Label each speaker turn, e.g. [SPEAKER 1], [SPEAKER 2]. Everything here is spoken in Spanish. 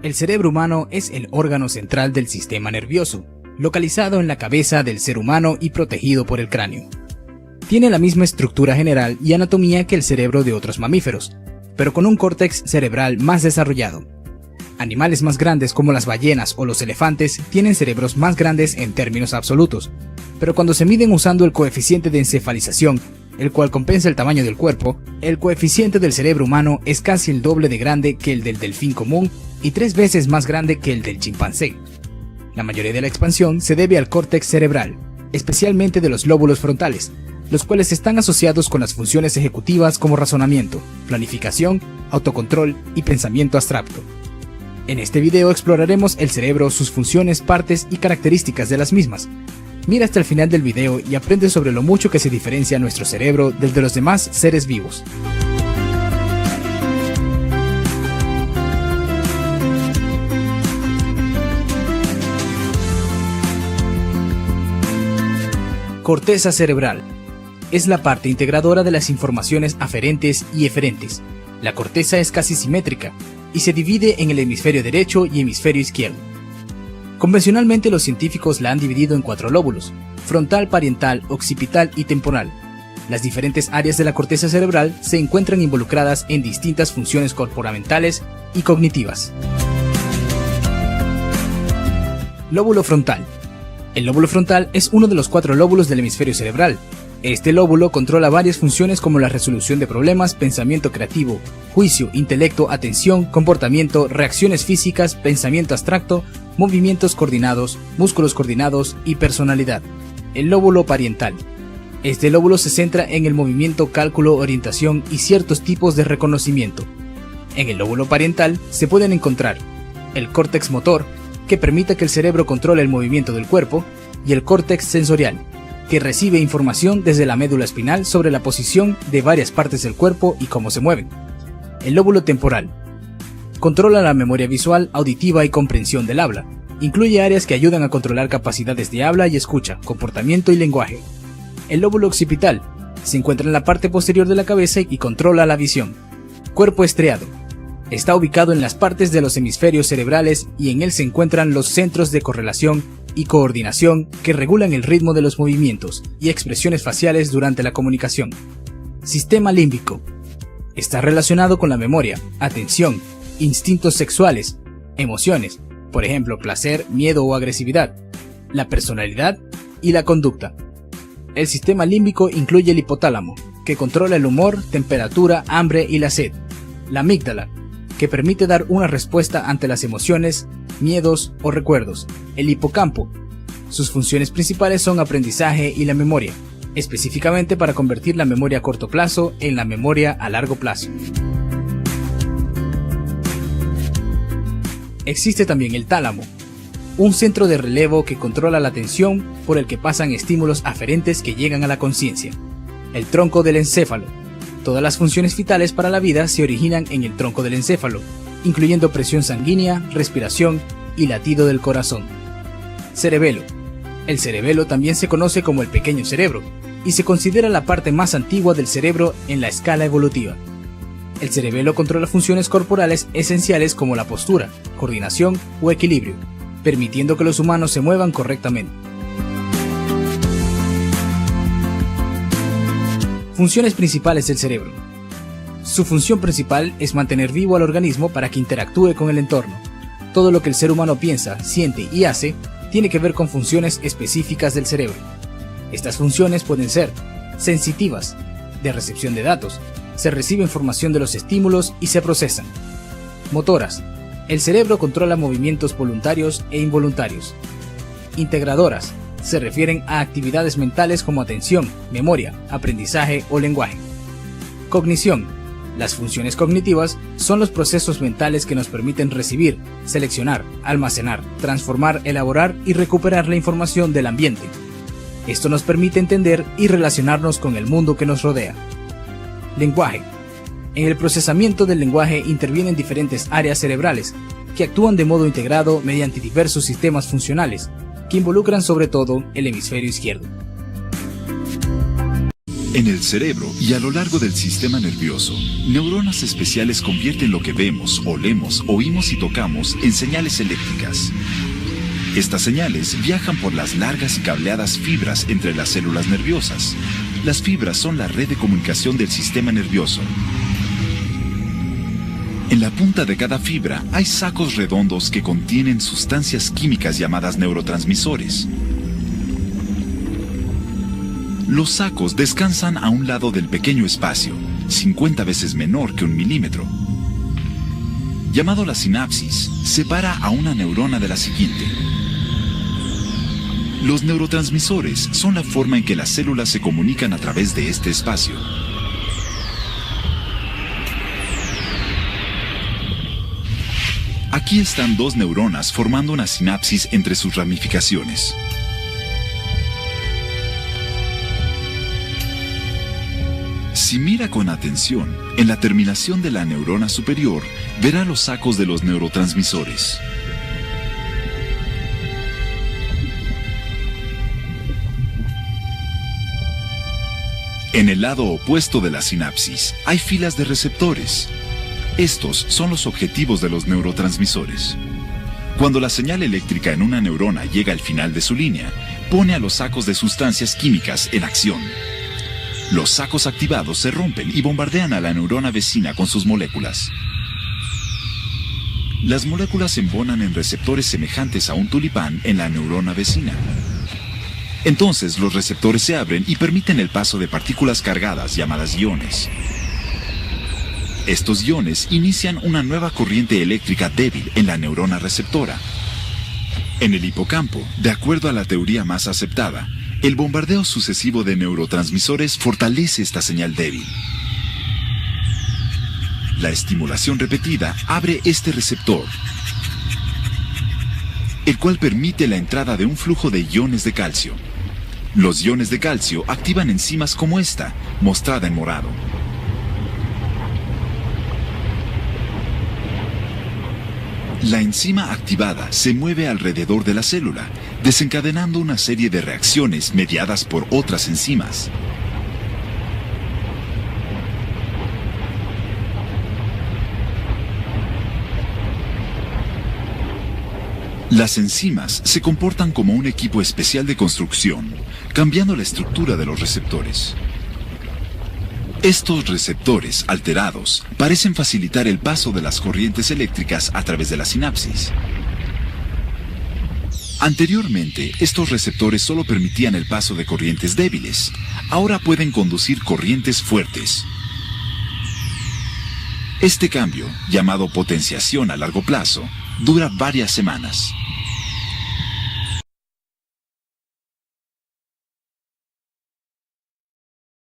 [SPEAKER 1] El cerebro humano es el órgano central del sistema nervioso, localizado en la cabeza del ser humano y protegido por el cráneo. Tiene la misma estructura general y anatomía que el cerebro de otros mamíferos, pero con un córtex cerebral más desarrollado. Animales más grandes como las ballenas o los elefantes tienen cerebros más grandes en términos absolutos, pero cuando se miden usando el coeficiente de encefalización, el cual compensa el tamaño del cuerpo, el coeficiente del cerebro humano es casi el doble de grande que el del delfín común y 3 veces más grande que el del chimpancé. La mayoría de la expansión se debe al córtex cerebral, especialmente de los lóbulos frontales, los cuales están asociados con las funciones ejecutivas como razonamiento, planificación, autocontrol y pensamiento abstracto. En este video exploraremos el cerebro, sus funciones, partes y características de las mismas. Mira hasta el final del video y aprende sobre lo mucho que se diferencia nuestro cerebro del de los demás seres vivos. Corteza cerebral. Es la parte integradora de las informaciones aferentes y eferentes. La corteza es casi simétrica y se divide en el hemisferio derecho y hemisferio izquierdo. Convencionalmente los científicos la han dividido en 4 lóbulos: frontal, parietal, occipital y temporal. Las diferentes áreas de la corteza cerebral se encuentran involucradas en distintas funciones comportamentales y cognitivas. Lóbulo frontal. El lóbulo frontal es uno de los 4 lóbulos del hemisferio cerebral. Este lóbulo controla varias funciones como la resolución de problemas, pensamiento creativo, juicio, intelecto, atención, comportamiento, reacciones físicas, pensamiento abstracto, movimientos coordinados, músculos coordinados y personalidad. El lóbulo parietal. Este lóbulo se centra en el movimiento, cálculo, orientación y ciertos tipos de reconocimiento. En el lóbulo parietal se pueden encontrar el córtex motor, que permite que el cerebro controle el movimiento del cuerpo, y el córtex sensorial, que recibe información desde la médula espinal sobre la posición de varias partes del cuerpo y cómo se mueven. El lóbulo temporal. Controla la memoria visual, auditiva y comprensión del habla. Incluye áreas que ayudan a controlar capacidades de habla y escucha, comportamiento y lenguaje. El lóbulo occipital. Se encuentra en la parte posterior de la cabeza y controla la visión. Cuerpo estriado. Está ubicado en las partes de los hemisferios cerebrales y en él se encuentran los centros de correlación y coordinación que regulan el ritmo de los movimientos y expresiones faciales durante la comunicación. Sistema límbico. Está relacionado con la memoria, atención, instintos sexuales, emociones, por ejemplo placer, miedo o agresividad, la personalidad y la conducta. El sistema límbico incluye el hipotálamo, que controla el humor, temperatura, hambre y la sed, la amígdala, que permite dar una respuesta ante las emociones, miedos o recuerdos, el hipocampo. Sus funciones principales son aprendizaje y la memoria, específicamente para convertir la memoria a corto plazo en la memoria a largo plazo. Existe también el tálamo, un centro de relevo que controla la atención por el que pasan estímulos aferentes que llegan a la conciencia. El tronco del encéfalo. Todas las funciones vitales para la vida se originan en el tronco del encéfalo, incluyendo presión sanguínea, respiración y latido del corazón. Cerebelo. El cerebelo también se conoce como el pequeño cerebro y se considera la parte más antigua del cerebro en la escala evolutiva. El cerebelo controla funciones corporales esenciales como la postura, coordinación o equilibrio, permitiendo que los humanos se muevan correctamente. Funciones principales del cerebro. Su función principal es mantener vivo al organismo para que interactúe con el entorno. Todo lo que el ser humano piensa, siente y hace tiene que ver con funciones específicas del cerebro. Estas funciones pueden ser sensitivas, de recepción de datos, se recibe información de los estímulos y se procesan. Motoras. El cerebro controla movimientos voluntarios e involuntarios. Integradoras. Se refieren a actividades mentales como atención, memoria, aprendizaje o lenguaje. Cognición. Las funciones cognitivas son los procesos mentales que nos permiten recibir, seleccionar, almacenar, transformar, elaborar y recuperar la información del ambiente. Esto nos permite entender y relacionarnos con el mundo que nos rodea. Lenguaje. En el procesamiento del lenguaje intervienen diferentes áreas cerebrales que actúan de modo integrado mediante diversos sistemas funcionales, que involucran sobre todo el hemisferio izquierdo.
[SPEAKER 2] En el cerebro y a lo largo del sistema nervioso, neuronas especiales convierten lo que vemos, olemos, oímos y tocamos en señales eléctricas. Estas señales viajan por las largas y cableadas fibras entre las células nerviosas. Las fibras son la red de comunicación del sistema nervioso. En la punta de cada fibra hay sacos redondos que contienen sustancias químicas llamadas neurotransmisores. Los sacos descansan a un lado del pequeño espacio, 50 veces menor que 1 milímetro. Llamado la sinapsis, separa a una neurona de la siguiente. Los neurotransmisores son la forma en que las células se comunican a través de este espacio. Aquí están dos neuronas formando una sinapsis entre sus ramificaciones. Si mira con atención, en la terminación de la neurona superior, verá los sacos de los neurotransmisores. En el lado opuesto de la sinapsis, hay filas de receptores. Estos son los objetivos de los neurotransmisores. Cuando la señal eléctrica en una neurona llega al final de su línea, pone a los sacos de sustancias químicas en acción. Los sacos activados se rompen y bombardean a la neurona vecina con sus moléculas. Las moléculas se embonan en receptores semejantes a un tulipán en la neurona vecina. Entonces los receptores se abren y permiten el paso de partículas cargadas llamadas iones. Estos iones inician una nueva corriente eléctrica débil en la neurona receptora. En el hipocampo, de acuerdo a la teoría más aceptada, el bombardeo sucesivo de neurotransmisores fortalece esta señal débil. La estimulación repetida abre este receptor, el cual permite la entrada de un flujo de iones de calcio. Los iones de calcio activan enzimas como esta, mostrada en morado. La enzima activada se mueve alrededor de la célula, desencadenando una serie de reacciones mediadas por otras enzimas. Las enzimas se comportan como un equipo especial de construcción, cambiando la estructura de los receptores. Estos receptores alterados parecen facilitar el paso de las corrientes eléctricas a través de la sinapsis. Anteriormente, estos receptores solo permitían el paso de corrientes débiles. Ahora pueden conducir corrientes fuertes. Este cambio, llamado potenciación a largo plazo, dura varias semanas.